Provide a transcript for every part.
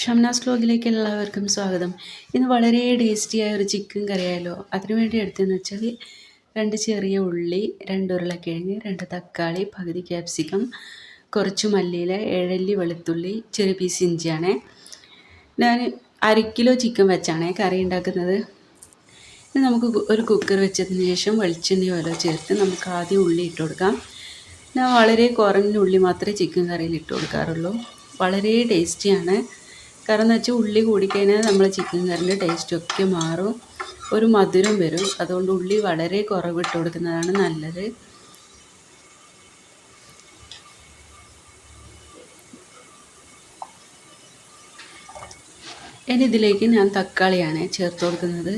ഷംനാസ് വ്ലോഗിലേക്ക് എല്ലാവർക്കും സ്വാഗതം. ഇന്ന് വളരെ ടേസ്റ്റിയായ ഒരു ചിക്കൻ കറിയായാലോ. അതിനുവേണ്ടി എടുത്തതെന്ന് വെച്ചാൽ 2 ചെറിയ ഉള്ളി, 2 ഉരുളക്കിഴങ്ങ്, 2 തക്കാളി, പകുതി ക്യാപ്സിക്കം, കുറച്ച് മല്ലിയില, 7 അല്ലി വെളുത്തുള്ളി, ചെറിയ പീസ് ഇഞ്ചിയാണ്. ഞാൻ 1/2 കിലോ ചിക്കൻ വെച്ചാണ് കറി ഉണ്ടാക്കുന്നത്. ഇനി നമുക്ക് ഒരു കുക്കർ വെച്ചതിന് ശേഷം വെളിച്ചെണ്ണ ഓയിൽ ചേർത്ത് നമുക്ക് ആദ്യം ഉള്ളി ഇട്ട് കൊടുക്കാം. ഞാൻ വളരെ കുറഞ്ഞ ഉള്ളി മാത്രമേ ചിക്കൻ കറിയിൽ ഇട്ട് കൊടുക്കാറുള്ളൂ. വളരെ ടേസ്റ്റിയാണ്. കാരണം എന്ന് വെച്ചാൽ ഉള്ളി കൂടിക്കഴിഞ്ഞാൽ നമ്മൾ ചിക്കൻ കറിൻ്റെ ടേസ്റ്റൊക്കെ മാറും, ഒരു മധുരം വരും. അതുകൊണ്ട് ഉള്ളി വളരെ കുറവിട്ട് കൊടുക്കുന്നതാണ് നല്ലത്. ഇനി ഇതിലേക്ക് ഞാൻ തക്കാളിയാണ് ചേർത്ത് കൊടുക്കുന്നത്.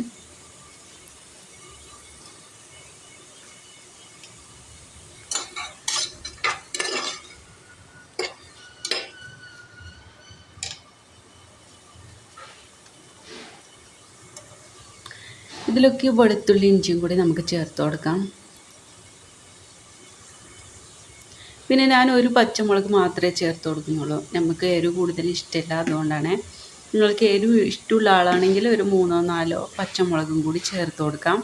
ഇതിലൊക്കെ വെളുത്തുള്ളി ഇഞ്ചിയും കൂടി നമുക്ക് ചേർത്ത് കൊടുക്കാം. പിന്നെ ഞാൻ ഒരു പച്ചമുളക് മാത്രമേ ചേർത്ത് കൊടുക്കുന്നുള്ളൂ. നമുക്ക് എരിവ് കൂടുതൽ ഇഷ്ടമില്ല, അതുകൊണ്ടാണ്. നിങ്ങൾക്ക് എരിവ് ഇഷ്ടമുള്ള ആളാണെങ്കിൽ ഒരു 3-4 പച്ചമുളകും കൂടി ചേർത്ത് കൊടുക്കാം.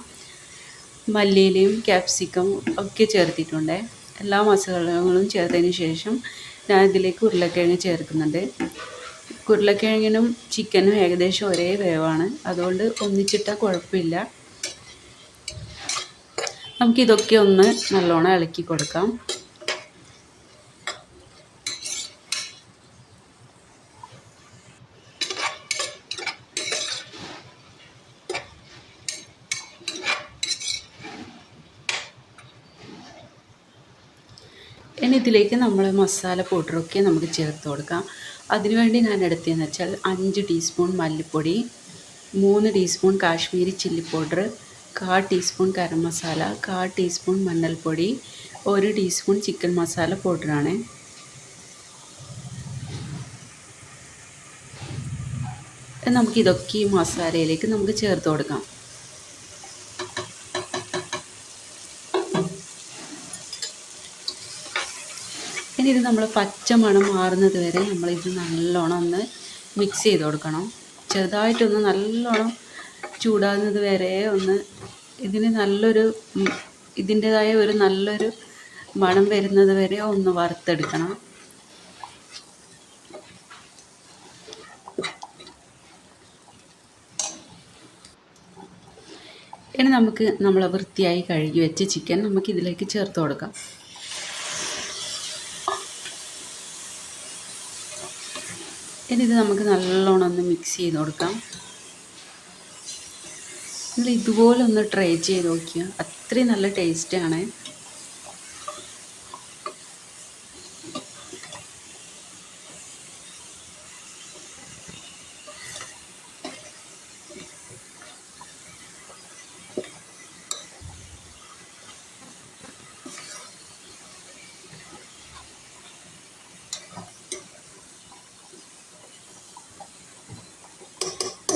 മല്ലിയിലയും ക്യാപ്സിക്കം ഒക്കെ ചേർത്തിട്ടുണ്ട്. എല്ലാ മസാലകളും ചേർത്തതിന് ശേഷം ഞാൻ ഇതിലേക്ക് ഉരുളക്കിഴങ്ങ് ചേർക്കുന്നുണ്ട്. ഉരുളക്കിഴങ്ങിനും ചിക്കനും ഏകദേശം ഒരേ വേവാണ്, അതുകൊണ്ട് ഒന്നിച്ചിട്ടാൽ കുഴപ്പമില്ല. നമുക്കിതൊക്കെ ഒന്ന് നല്ലോണം ഇളക്കി കൊടുക്കാം. ഇനി ഇതിലേക്ക് നമ്മൾ മസാല പൗഡറൊക്കെ നമുക്ക് ചേർത്ത് കൊടുക്കാം. അതിനുവേണ്ടി ഞാൻ എടുത്തതെന്ന് വെച്ചാൽ 5 ടീസ്പൂൺ മല്ലിപ്പൊടി, 3 teaspoon Kashmiri chilli powder, 1/4 teaspoon garam masala, 1/4 teaspoon മഞ്ഞൾപ്പൊടി, 1 ടീസ്പൂൺ ചിക്കൻ മസാല പൗഡറാണ്. നമുക്കിതൊക്കെ ഈ മസാലയിലേക്ക് നമുക്ക് ചേർത്ത് കൊടുക്കാം. ഇനി ഇത് നമ്മൾ പച്ചമണം മാറുന്നത് വരെ നമ്മളിത് നല്ലോണം ഒന്ന് മിക്സ് ചെയ്ത് കൊടുക്കണം. ചെറുതായിട്ടൊന്ന് നല്ലോണം ചൂടാകുന്നത് വരെ ഒന്ന് ഇതിൻ്റെതായ ഒരു നല്ലൊരു മണം വരുന്നത് വരെ ഒന്ന് വറുത്തെടുക്കണം. ഇനി നമുക്ക് നമ്മൾ വൃത്തിയായി കഴുകി വെച്ച ചിക്കൻ നമുക്കിതിലേക്ക് ചേർത്ത് കൊടുക്കാം. ഇനി ഇത് നമുക്ക് നല്ലോണം ഒന്ന് മിക്സ് ചെയ്ത് കൊടുക്കാം. നിങ്ങൾ ഇതുപോലെ ഒന്ന് ട്രൈ ചെയ്ത് നോക്കിയാൽ അത്രയും നല്ല ടേസ്റ്റാണ്.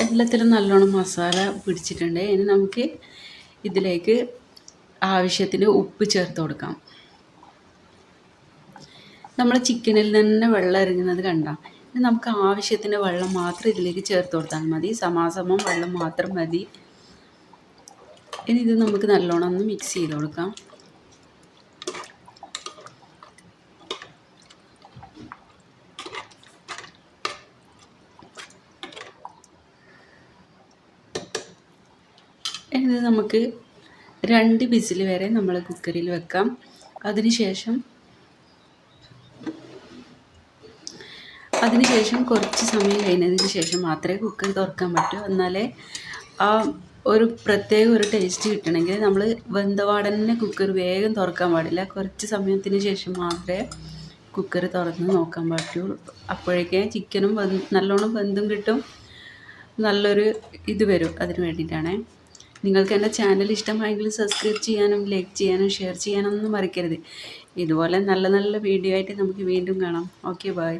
എല്ലാത്തിലും നല്ലോണം മസാല പിടിച്ചിട്ടുണ്ട്. ഇനി നമുക്ക് ഇതിലേക്ക് ആവശ്യത്തിന് ഉപ്പ് ചേർത്ത് കൊടുക്കാം. നമ്മൾ ചിക്കനിൽ തന്നെ വെള്ളം ഇറങ്ങുന്നത് കണ്ടാൽ ഇനി നമുക്ക് ആവശ്യത്തിന് വെള്ളം മാത്രം ഇതിലേക്ക് ചേർത്ത് കൊടുത്താൽ മതി. സമാസമം വെള്ളം മാത്രം മതി. ഇനി ഇത് നമുക്ക് നല്ലോണം ഒന്ന് മിക്സ് ചെയ്ത് കൊടുക്കാം. ഇത് നമുക്ക് 2 വിസിൽ വരെ നമ്മൾ കുക്കറിൽ വെക്കാം. അതിനുശേഷം കുറച്ച് സമയം കഴിഞ്ഞതിന് ശേഷം മാത്രമേ കുക്കർ തുറക്കാൻ പറ്റൂ. എന്നാലേ ആ ഒരു പ്രത്യേക ഒരു ടേസ്റ്റ് കിട്ടണമെങ്കിൽ നമ്മൾ വെന്തപാടന്നെ കുക്കർ വേഗം തുറക്കാൻ പാടില്ല. കുറച്ച് സമയത്തിന് ശേഷം മാത്രമേ കുക്കർ തുറന്ന് നോക്കാൻ പറ്റൂ. അപ്പോഴേക്കേ ചിക്കനും നല്ലോണം വെന്തും കിട്ടും, നല്ലൊരു ഇത് വരും. അതിന് വേണ്ടിയിട്ടാണ്. നിങ്ങൾക്ക് എൻ്റെ ചാനൽ ഇഷ്ടമായെങ്കിൽ സബ്സ്ക്രൈബ് ചെയ്യാനും ലൈക്ക് ചെയ്യാനും ഷെയർ ചെയ്യാനൊന്നും മറക്കരുത്. ഇതുപോലെ നല്ല നല്ല വീഡിയോ ആയിട്ട് നമുക്ക് വീണ്ടും കാണാം. Okay, by.